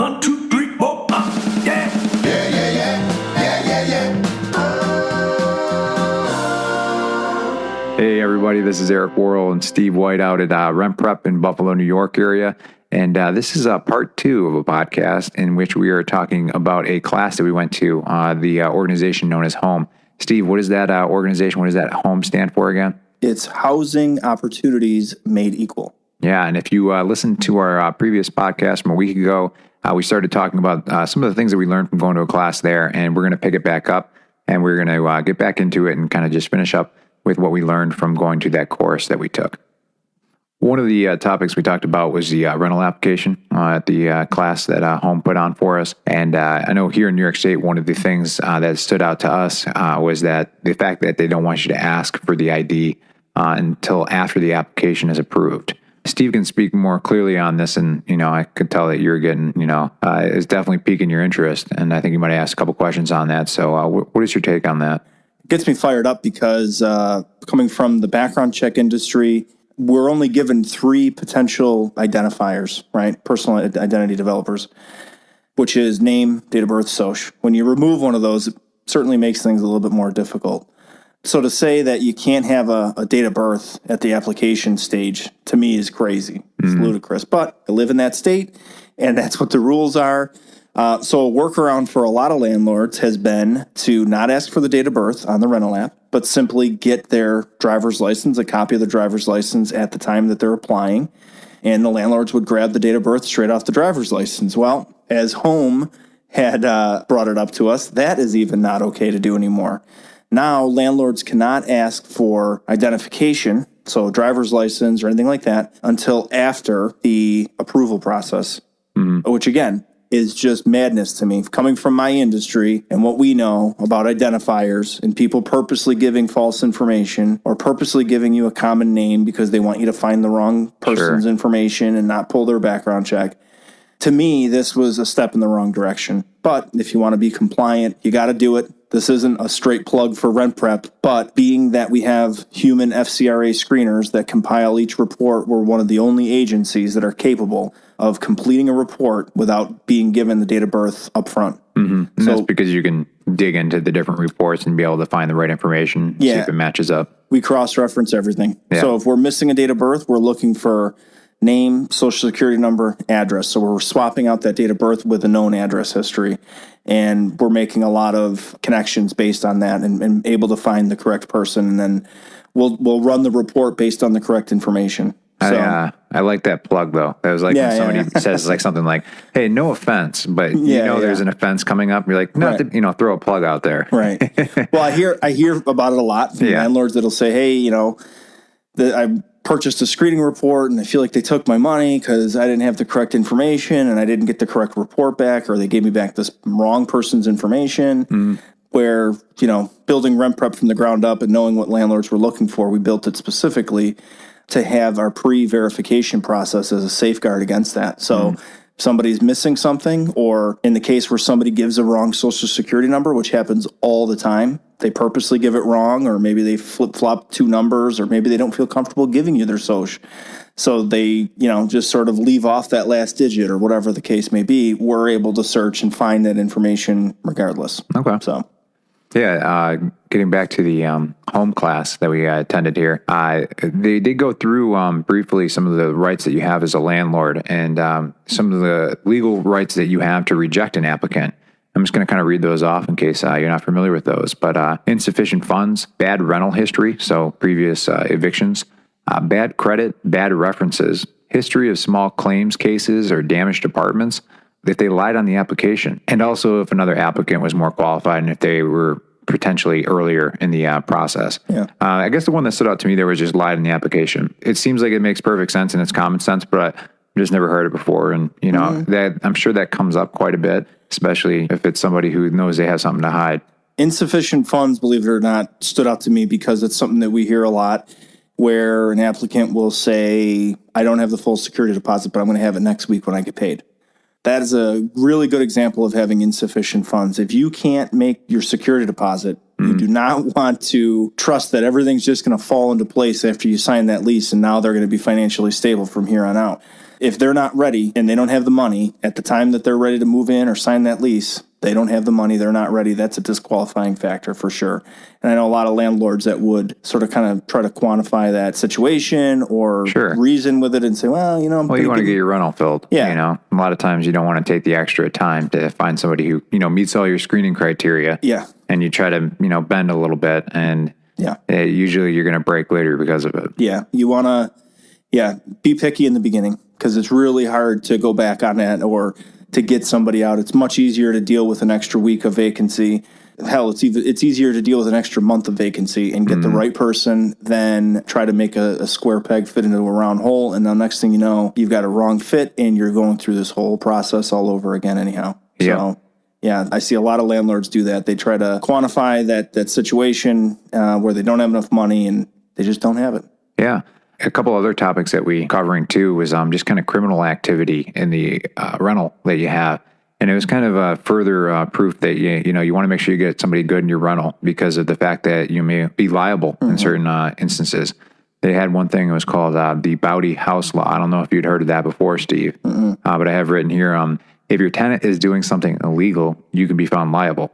1, 2, 3, 4, yeah. Yeah, yeah, yeah. Yeah, yeah, yeah. Hey, everybody. This is Eric Worrell and Steve White out at RentPrep in Buffalo, New York area. And this is part 2 of a podcast in which we are talking about a class that we went to, the organization known as HOME. Steve, what is that organization? What does that HOME stand for again? It's Housing Opportunities Made Equal. Yeah, and if you listened to our previous podcast from a week ago, we started talking about some of the things that we learned from going to a class there, and we're going to pick it back up, and we're going to get back into it and kind of just finish up with what we learned from going to that course that we took. One of the topics we talked about was the rental application at the class that HOME put on for us. And I know here in New York State, one of the things that stood out to us was that the fact that they don't want you to ask for the ID until after the application is approved. Steve can speak more clearly on this, and I could tell that you're getting, it's definitely piquing your interest, and I think you might ask a couple questions on that. So, what is your take on that? It gets me fired up because coming from the background check industry, we're only given 3 potential identifiers, right? Personal identity developers, which is name, date of birth, social. When you remove one of those, it certainly makes things a little bit more difficult. So to say that you can't have a date of birth at the application stage, to me, is crazy. It's ludicrous. But I live in that state, and that's what the rules are. So a workaround for a lot of landlords has been to not ask for the date of birth on the rental app, but simply get their driver's license, a copy of the driver's license at the time that they're applying. And the landlords would grab the date of birth straight off the driver's license. Well, as HOME had brought it up to us, that is even not okay to do anymore. Now, landlords cannot ask for identification, so driver's license or anything like that, until after the approval process, which again is just madness to me. Coming from my industry and what we know about identifiers and people purposely giving false information or purposely giving you a common name because they want you to find the wrong person's information and not pull their background check. To me, this was a step in the wrong direction. But if you want to be compliant, you got to do it. This isn't a straight plug for RentPrep, but being that we have human FCRA screeners that compile each report, we're one of the only agencies that are capable of completing a report without being given the date of birth up front. And so, that's because you can dig into the different reports and be able to find the right information, see if it matches up. We cross-reference everything. Yeah. So if we're missing a date of birth, we're looking for name, social security number, address. So we're swapping out that date of birth with a known address history. And we're making a lot of connections based on that and able to find the correct person. And then we'll run the report based on the correct information. So, I like that plug, though. That was like when somebody says like something like, hey, no offense, but there's an offense coming up. You're like, not to, throw a plug out there. Right. Well, I hear about it a lot from landlords that'll say, hey, I purchased a screening report and I feel like they took my money because I didn't have the correct information and I didn't get the correct report back, or they gave me back this wrong person's information. Where, building RentPrep from the ground up and knowing what landlords were looking for, we built it specifically to have our pre-verification process as a safeguard against that. So if somebody's missing something, or in the case where somebody gives a wrong social security number, which happens all the time, they purposely give it wrong, or maybe they flip-flop 2 numbers, or maybe they don't feel comfortable giving you their social. So they, just sort of leave off that last digit or whatever the case may be. We're able to search and find that information regardless. Okay. So. Yeah, getting back to the HOME class that we attended here, they did go through briefly some of the rights that you have as a landlord and some of the legal rights that you have to reject an applicant. I'm just going to kind of read those off in case you're not familiar with those. But insufficient funds, bad rental history, so previous evictions, bad credit, bad references, history of small claims cases or damaged apartments, if they lied on the application, and also if another applicant was more qualified and if they were potentially earlier in the process. Yeah. I guess the one that stood out to me there was just lied in the application. It seems like it makes perfect sense and it's common sense, but I've just never heard it before. And, that I'm sure that comes up quite a bit, especially if it's somebody who knows they have something to hide. Insufficient funds, believe it or not, stood out to me because it's something that we hear a lot, where an applicant will say, I don't have the full security deposit, but I'm going to have it next week when I get paid. That is a really good example of having insufficient funds. If you can't make your security deposit, you do not want to trust that everything's just going to fall into place after you sign that lease and now they're going to be financially stable from here on out. If they're not ready and they don't have the money at the time that they're ready to move in or sign that lease, they don't have the money, they're not ready. That's a disqualifying factor for sure. And I know a lot of landlords that would sort of kind of try to quantify that situation or reason with it and say, well, you know, you want to get your rental filled. Yeah. You know, a lot of times you don't want to take the extra time to find somebody who, you know, meets all your screening criteria. Yeah. And you try to, you know, bend a little bit, and usually you're going to break later because of it. Yeah. You want to, be picky in the beginning, because it's really hard to go back on that or to get somebody out. It's much easier to deal with an extra week of vacancy. Hell, it's easier to deal with an extra month of vacancy and get the right person than try to make a square peg fit into a round hole. And the next thing you know, you've got a wrong fit and you're going through this whole process all over again anyhow. So, yeah, I see a lot of landlords do that. They try to quantify that situation where they don't have enough money and they just don't have it. Yeah. A couple other topics that we covering too was just kind of criminal activity in the rental that you have. And it was kind of a further proof that you want to make sure you get somebody good in your rental because of the fact that you may be liable in certain instances. They had one thing that was called the Bowdy House Law. I don't know if you'd heard of that before, Steve, but I have written here, if your tenant is doing something illegal, you can be found liable.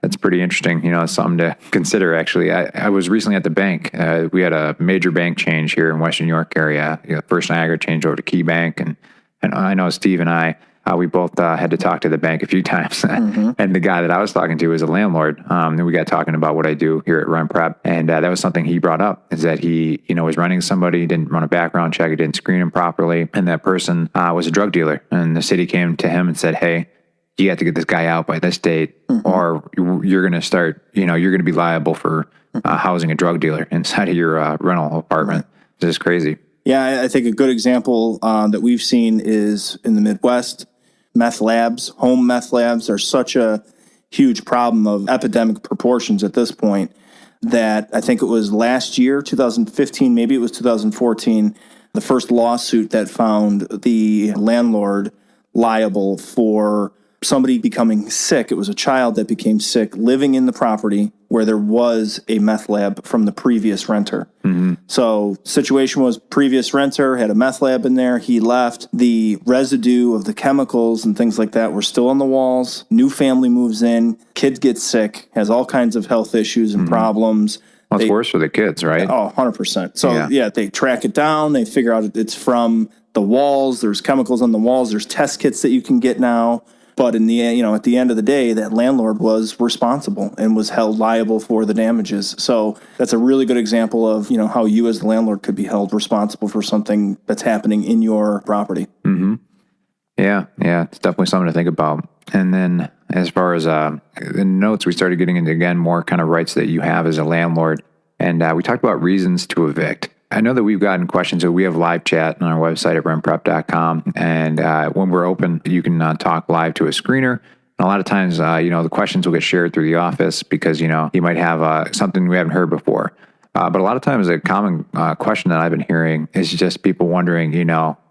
That's pretty interesting. You know, it's something to consider, actually. I was recently at the bank. We had a major bank change here in Western New York area. First Niagara changed over to Key Bank. And I know Steve and I, we both had to talk to the bank a few times. And the guy that I was talking to was a landlord. And we got talking about what I do here at RentPrep. And that was something he brought up, is that he, was renting somebody, didn't run a background check, he didn't screen him properly. And that person was a drug dealer. And the city came to him and said, hey, you have to get this guy out by this date, or you're going to start, you're going to be liable for housing a drug dealer inside of your rental apartment. This is crazy. Yeah, I think a good example that we've seen is in the Midwest, meth labs. Home meth labs are such a huge problem of epidemic proportions at this point that I think it was last year, 2015, maybe it was 2014, the first lawsuit that found the landlord liable for somebody becoming sick. It was a child that became sick living in the property where there was a meth lab from the previous renter. So situation was, previous renter had a meth lab in there. He left. The residue of the chemicals and things like that were still on the walls. New family moves in. Kid gets sick, has all kinds of health issues and problems. Well, it's worse for the kids, right? Oh, 100%. So they track it down. They figure out it's from the walls. There's chemicals on the walls. There's test kits that you can get now. But in the at the end of the day, that landlord was responsible and was held liable for the damages. So that's a really good example of how you as the landlord could be held responsible for something that's happening in your property. Yeah, it's definitely something to think about. And then as far as the notes, we started getting into again more kind of rights that you have as a landlord, and we talked about reasons to evict. I know that we've gotten questions, so we have live chat on our website at rentprep.com. And when we're open, you can talk live to a screener. And a lot of times, the questions will get shared through the office because, you might have something we haven't heard before. But a lot of times a common question that I've been hearing is just people wondering,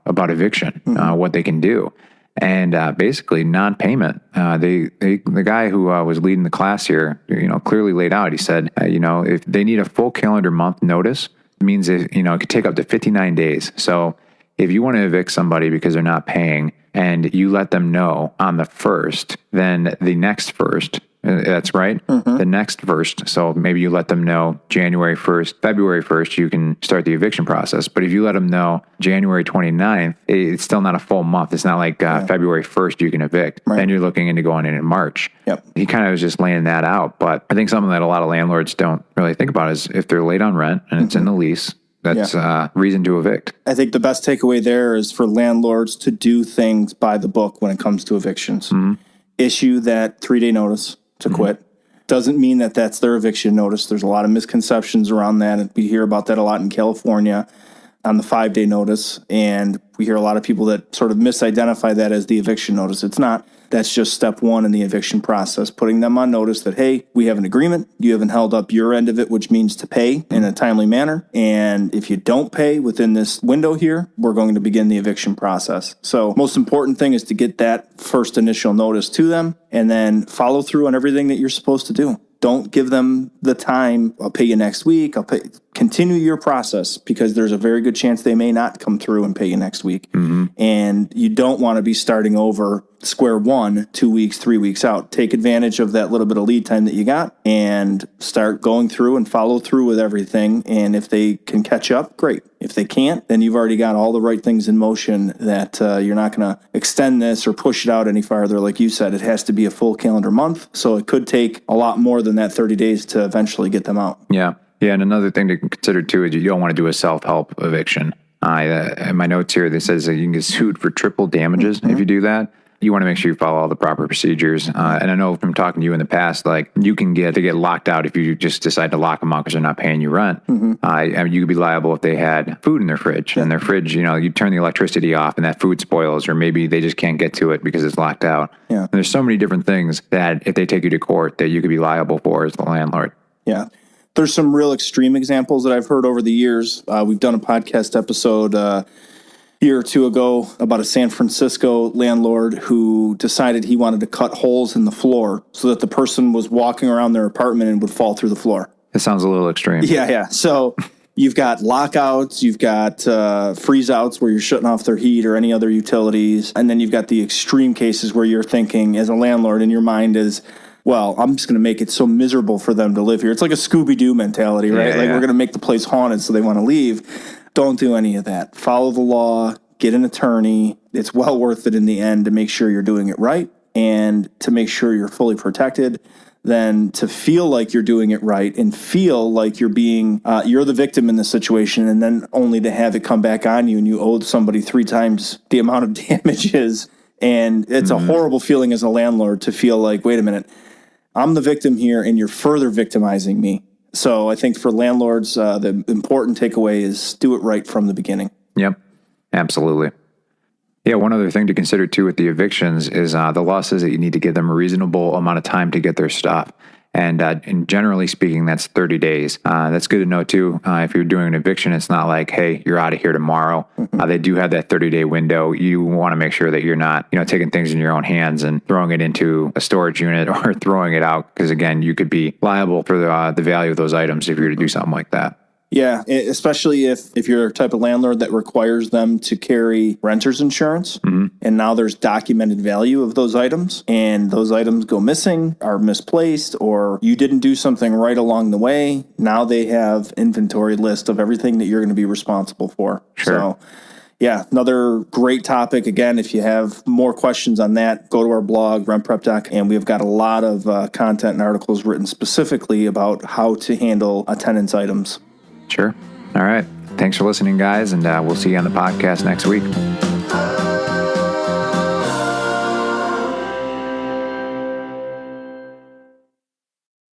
about eviction, what they can do. And basically non-payment. The guy who was leading the class here, clearly laid out, he said, if they need a full calendar month notice, means it could take up to 59 days. So if you want to evict somebody because they're not paying and you let them know on the 1st, then the next 1st, that's right, the next 1st. So maybe you let them know January 1st, February 1st, you can start the eviction process. But if you let them know January 29th, it's still not a full month. It's not like February 1st you can evict. Right. Then you're looking into going in March. Yep. He kind of was just laying that out. But I think something that a lot of landlords don't really think about is if they're late on rent and it's in the lease, that's reason to evict. I think the best takeaway there is for landlords to do things by the book when it comes to evictions. Issue that 3-day notice to quit. Doesn't mean that that's their eviction notice. There's a lot of misconceptions around that, and we hear about that a lot in California on the 5-day notice, and we hear a lot of people that sort of misidentify that as the eviction notice. It's not. That's just step one in the eviction process, putting them on notice that, hey, we have an agreement. You haven't held up your end of it, which means to pay in a timely manner. And if you don't pay within this window here, we're going to begin the eviction process. So most important thing is to get that first initial notice to them and then follow through on everything that you're supposed to do. Don't give them the time. I'll pay you next week. continue your process, because there's a very good chance they may not come through and pay you next week. And you don't want to be starting over square one 2 weeks, 3 weeks out. Take advantage of that little bit of lead time that you got and start going through and follow through with everything. And if they can catch up, great. If they can't, then you've already got all the right things in motion that you're not going to extend this or push it out any farther. Like you said, it has to be a full calendar month. So it could take a lot more than that 30 days to eventually get them out. Yeah. Yeah. And another thing to consider too is you don't want to do a self-help eviction. In my notes here, that says that you can get sued for triple damages if you do that. You want to make sure you follow all the proper procedures. And I know from talking to you in the past, like you can get locked out if you just decide to lock them out because they're not paying you rent. I mean, you could be liable if they had food in their fridge, and their fridge, you turn the electricity off and that food spoils, or maybe they just can't get to it because it's locked out. Yeah. And there's so many different things that if they take you to court that you could be liable for as the landlord. Yeah. There's some real extreme examples that I've heard over the years. We've done a podcast episode a year or two ago about a San Francisco landlord who decided he wanted to cut holes in the floor so that the person was walking around their apartment and would fall through the floor. It sounds a little extreme. Yeah. So you've got lockouts, you've got freeze outs where you're shutting off their heat or any other utilities. And then you've got the extreme cases where you're thinking as a landlord in your mind is, well, I'm just going to make it so miserable for them to live here. It's like a Scooby-Doo mentality, right? We're going to make the place haunted so they want to leave. Don't do any of that. Follow the law, get an attorney. It's well worth it in the end to make sure you're doing it right and to make sure you're fully protected, than to feel like you're doing it right and feel like you're the victim in the situation, and then only to have it come back on you and you owed somebody 3 times the amount of damages. And it's a horrible feeling as a landlord to feel like, wait a minute, I'm the victim here and you're further victimizing me. So I think for landlords, the important takeaway is do it right from the beginning. Yep, absolutely. Yeah, one other thing to consider too with the evictions is the law says that you need to give them a reasonable amount of time to get their stuff. And generally speaking, that's 30 days. That's good to know too. If you're doing an eviction, it's not like, hey, you're out of here tomorrow. They do have that 30-day window. You want to make sure that you're not, taking things in your own hands and throwing it into a storage unit or throwing it out. Because again, you could be liable for the value of those items if you were to do something like that. Yeah, especially if you're a type of landlord that requires them to carry renter's insurance, and now there's documented value of those items, and those items go missing, are misplaced, or you didn't do something right along the way. Now they have inventory list of everything that you're going to be responsible for. Sure. So, yeah, another great topic. Again, if you have more questions on that, go to our blog, RentPrep.com, and we've got a lot of content and articles written specifically about how to handle a tenant's items. Sure. All right. Thanks for listening, guys, and we'll see you on the podcast next week.